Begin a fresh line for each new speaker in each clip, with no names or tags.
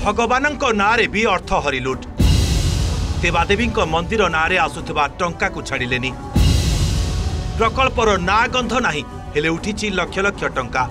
भगवानଙ୍କ नारे भी अर्थ हरिलुट देवादेवी मंदिर नारे आसुथिबा टंका को छाड़िलेनी प्रकल्पर ना गंध नाही हेले उठिछि लक्ष लक्ष टंका।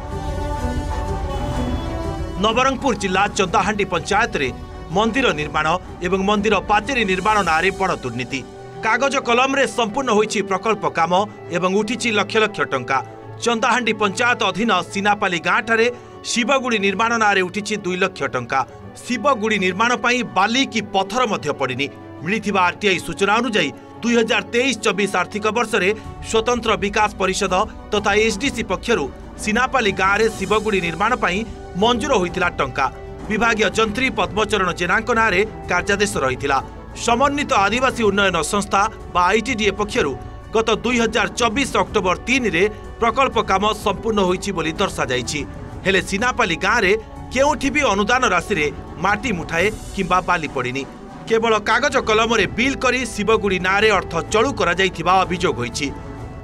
नवरंगपुर जिला चंदाहांडी पंचायत रे मंदिर निर्माण एवं मंदिर पाचेरी निर्माण नारे बड़ दुर्नीति कागज कलम रे संपूर्ण होइछि प्रकल्प काम एवं उठिछि लक्ष लक्ष टंका। चंदाहांडी पंचायत अधीन सीनापाली गाँ ठारे शिवगुड़ी निर्माण नारे उठिछि 2 लाख टंका। शिवगुड़ी निर्माण पई बाली की पत्थर मध्य पड़िनी मिलिथिबा आरटीआई सूचना अनुसार 2023-24 आर्थिक वर्ष रे स्वतंत्र विकास परिषद तथा एसडीसी पक्षरु सीनापाली गाँव में शिवगुड़ी निर्माण पई मंजूर होइतिला टंका। विभागीय जंत्री पद्मचरण जेनांक नारे कार्यादेश रहितिला। समन्वित आदिवासी उन्नयन संस्था बा आईटीडीए पक्षरु गत 2024 अक्टोबर 3 रे प्रकल्प काम संपूर्ण होइछि बोली दर्शा जाइछि। हेले सीनापाली गाँव में केउठी भी अनुदान राशि रे माटी मुठाए किंबा बाली पड़िनी केवल कागज कलम रे बिल करी शिवगुड़ी नारे अर्थ चलू करा जाइथिबा अभियोग होइछि।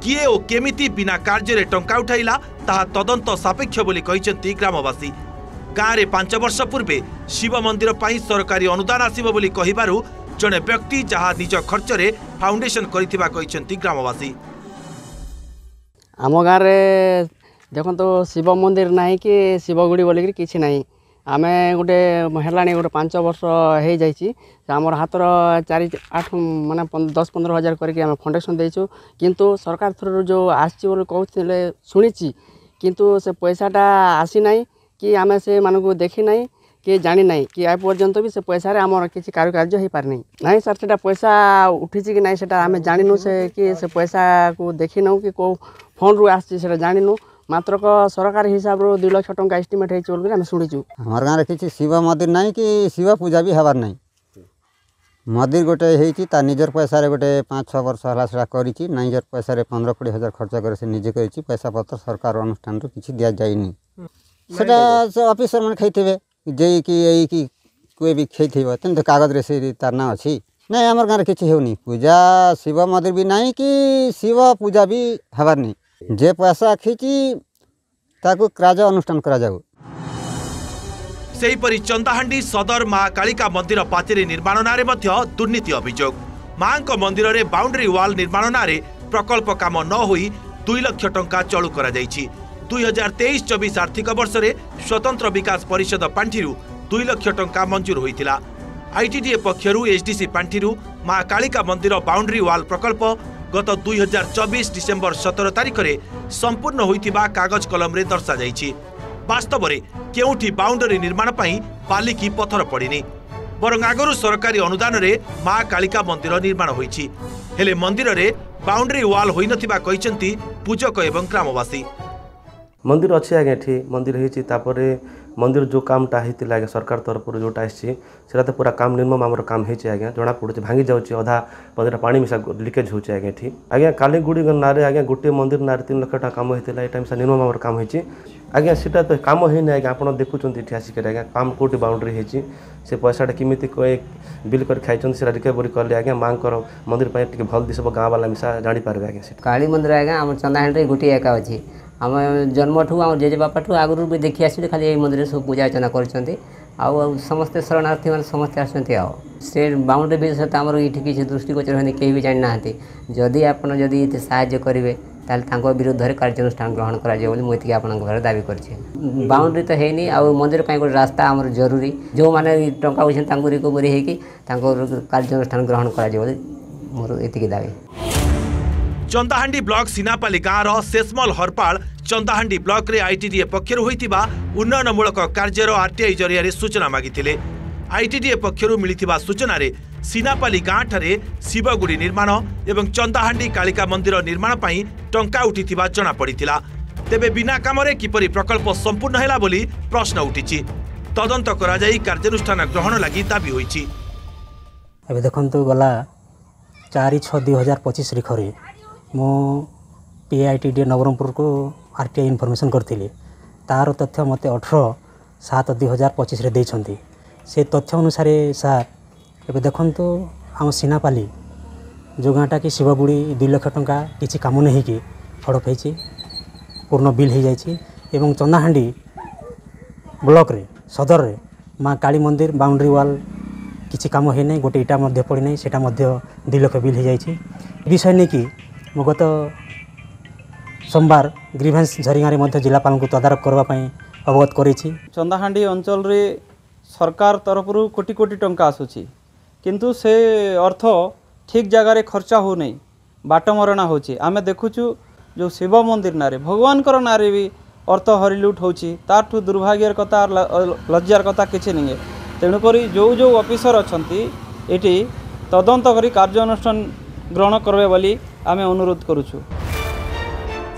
किए ओ केमिति बिना कार्य रे टंका उठाइला ताहा तदंत सापेक्ष बोली कहिसेंती ग्रामवासी। गाँव रे 5 वर्ष पूर्वे शिव मंदिर पई सरकारी अनुदान आसीबो बोली कहिबारु जने व्यक्ति जहा निज खर्च रे फाउंडेशन करिथिबा कहिसेंती ग्रामवासी।
आम गाँव रे देखो तो शिव मंदिर नहीं कि शिवगुड़ी बोलिक किसी नहीं आमे गोटे है गोटे 5 वर्ष हो जाइए आमर हाथर 4-8 माने 10-15 हज़ार करके फाउंडेशन देचु किंतु सरकार थ्रू जो आसी कहते शुणी किंतु से पैसाटा आसी ना कि आमे से मानक देखी ना कि जानी ना कि आ पर्यंत भी से पैसा आमर किसी कारुकार्य हो पार नहीं सर से पैसा उठी कि ना से आम जानू से कि से पैसा को देखी नौ कि कौ फंड रू आसी जानू मात्र सरकार हिसाब रो 2 लाख टंका एस्टिमेट है बोल आम शुणीचु।
हमार गाँव किसी शिव मंदिर नहीं कि शिव पूजा भी हबार नहीं मंदिर गोटे होता निजर पैसा रे गोटे 5-6 वर्ष है से करी निजर पैसा 15-20 हज़ार खर्च कर से निजे कर पैसा पत्र सरकार अनुष्ठान किसी दि जाइनी सेटा ऑफिसर मैंने खाई जे कि कोई भी खाई तेन तो कागज रे से तार ना अच्छी नहीं आम गाँव किसी होनी पूजा शिव मंदिर भी नहीं कि शिव पूजा भी हबार नहीं जे पैसा खींची ताकू क्राज अनुष्ठान करा जाऊ।
सेहीपरि चंदाहांडी सदर मां कालिका मंदिर पाचेरी निर्माण नारे मध्य दुर्नीति अभियोग। मां को मंदिर रे बाउंड्री वाल निर्माण नारे प्रकल्प काम न होई 2 लाख टंका चलू करा जाइछि। 2023-24 आर्थिक वर्ष रे स्वतंत्र विकास परिषद पांठिरु 2 लाख टंका मंजूर होइतिला। आईटीडीए पक्षरु एसडीसी पांठिरु मां कालिका मंदिर बाउंड्री वाल प्रकल्प गत 2024 डिसेम्बर 17 तारिख रे संपूर्ण होइतिबा कागज कलम रे दर्शा जाइछि। वास्तव रे केउठी बाउंड्री निर्माण पई बाली की पत्थर पड़िनी बरं आगरु सरकारी अनुदान रे मां कालिका मंदिर निर्माण होइछि हेले मंदिर रे बाउंड्री वाल होई नथिबा कहिसेंती पूजक एवं ग्रामवासी।
मंदिर अच्छे आगे एठी मंदिर होइछि तापरे मंदिर जो कामटा होता है सरकार तरफ जोटा आसा तो पूरा काम निर्मम आम काम होती आज्ञा जना पड़े भांगी जाऊँगी अधा मंदिर पानी मिसा लिकेज होचे आज्ञा एठी आज्ञा कालीगुड़ी नारे आज्ञा गोटे मंदिर नारे 3 लाख टका काम होता है मिसा निर्मम आम काम होती आज्ञा सीटा तो काम होनी आज्ञा आप देखुं ये आसिक आज्ञा काम कौटी बाउंड्री होती से पैसाटा किमिति बिल कर खाई से रिकवरी कले आज्ञा माँ मंदिर पर भल दिशब गाँव वाला मिसा जापारे आज्ञा काली
मंदिर आज्ञा आम चंदाहांडी गोटे एका अच्छी आम जन्म ठू आम जेजे बापा ठू आगु भी देखी आस खाली ये मंदिर सब पूजा अर्चना कर समस्ते शरणार्थी मैंने समस्ते आसे बाउंड्री विषय तो आमर ये किसी दृष्टिगोचर होनी कहीं भी जानी ना जदि आपड़ जदि साहाय्य करेंगे ताल विरुद्ध में कार्यानुष्ठान ग्रहण कर मुझे आपंकर दाबी कर बाउंड्री तो है आ मंदिर पर गोटे रास्ता आमर जरूरी जो मैंने टंका होती रिकवरी होकर कार्यानुष्ठान ग्रहण कर मोर ये दाबी।
चंदाहांडी ब्लॉक सीनापाली गाँव शेषमल हरपाल चंदाहांडी ब्लॉक रे आईटीडीए पक्षरु होइतिबा उन्नयनमूलक कार्यर आरटीआई जरिया सूचना मागिथिले। आईटीडीए पक्षरु मिलिथिबा सूचना रे सीनापाली गाँव ठारे शिवगुड़ी निर्माण एवं चंदाहांडी कालिका मंदिर निर्माण पई टंका उठिथिबा जना पड़िथिला। तेबे बिना कामरे किपरि प्रकल्प संपूर्ण हैला बोली प्रश्न उठिछि। तदंत करा जाई कार्यानुष्ठान ग्रहण लागि दाबी होइछि।
एबे देखंतु गला 4/6/2025 रिखरे मो पीआईटीडी नवरंगपुर को आरटीआई इनफॉरमेशन करथिले तार तथ्य मते 18/7/2025 रे देछंती से तथ्य अनुसार सार एबे देखंतु आम सीनापाली जो गाँटा कि शिवगुड़ी 2 लाख टंका किसी काम नहीं कि हड़प होती पूर्ण बिल हो जाए चंदाहांडी ब्लॉक रे सदर रे माँ काली मंदिर बाउंड्री वाल किसी काम है नहीं गोटे इटा मध्य पड़ी नहीं सेटा मध्य 2 लाख बिल हो जाए विषय नहीं कि मु गत सोमवार ग्रीभेन्स झरिगाँव मध्य जिलापाल को तदारख करने अवगत करी
चंदाहांडी अंचल रे सरकार तरफ कोटी कोटी टंका आसूची किंतु से अर्थ ठीक जगार खर्चा हो नहीं बाट मरणा होची आमे देखुचु जो शिव मंदिर नारे भगवान कर नारे भी अर्थ हरिलुट होची ताठू दुर्भाग्यर कथा लज्जार कथा किछि नहीं तेणुक जो जो ऑफिसर अछंती एटी तदंत करी कार्यानुष्ठान ग्रहण करबे बोली आमे अनुरोध करूछु।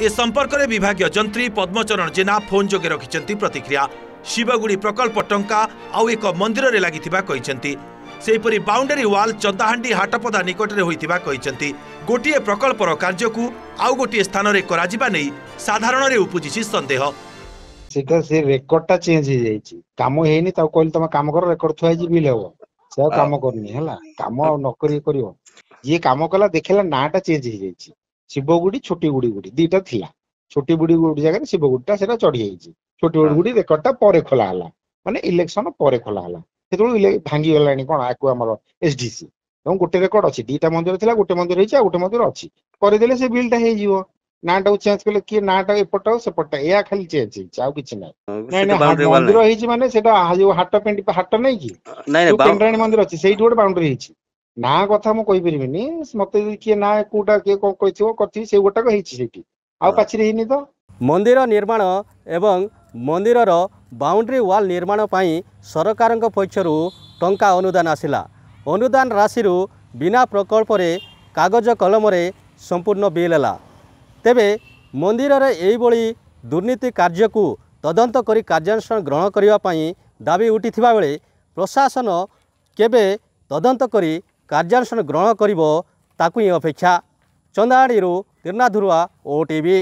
ए संपर्क में विभागीय जंत्री पद्मचरण जेना फोन जोगे रखिछंती प्रतिक्रिया। शिवगुड़ी प्रकल्प टंका आउ एक मंदिर रे लागिथिबा कहिछंती। सेहीपरि बाउंडरी वाल चंदाहांडी हाटपदा निकट रे होइथिबा कहिछंती। गोटिए प्रकल्पर कार्य को आउ गोटिए स्थान रे कराजिबा नै साधारण रे उपजिछि संदेह।
सेटा से रेकर्डटा चेंज हो जाइछि काम हेनी ताऊ कहली तमा काम कर रेकर्ड थुआइछि बिल हो से काम करनी हला काम न करी करियो ये काम कला देखला नाटा चेंज हो जाइछि शिवगुड़ी छोटी गुड़ी गुड़ी दीटा थिला छोटी गुड़ी गुड़ी जगह शिवगुड़ीटा सेटा चढ़ी जाइछि छोटी गुड़ी गुड़ी रेकर्डटा परे खोला हला माने इलेक्शन परे खोला हला सेतु भांगी गलानी कोन आकु हमर एसडीसी এবং गोटे रेकर्ड अछि दीटा मंदिर थिला गोटे मंदिर हिचा गोटे मंदिर अछि करे देले से बिलटा हे जीवो नाटा चेंज कले कि नाटा एपट सेपटा या खाली चेंज हिचा आ किछ नै मंदिर हिची माने सेटा जो हाट पेंटी हाट नै कि नै पेंड्राणी मंदिर अछि सेही गोटे बाउंड्री हिची ना कथा मु कहि परिबिनी मते कि ना कोटा के को कहिथिबो कथि से गोटा को हिची सेठी आ पाछरी हिनी तो
मंदिर निर्माण एवं मंदिरर बाउंड्री वाल निर्माण पई सरकारक पक्षरु टंका अनुदान आसिला अनुदान राशि बिना प्रकल्प रे कागज कलम रे संपूर्ण बिल है तेबे मंदिर रे एई बळी दुर्नीति कार्य को तदंत करी कार्यानुष्ठान ग्रहण करने पई दाबी उठिथिबा बेले प्रशासन केबे तदंत करी कार्यानुष्ठान ग्रहण करिवो ताकु ही अपेक्षा। चंदाहांडी तीर्नाधुरुआ ओटीवी।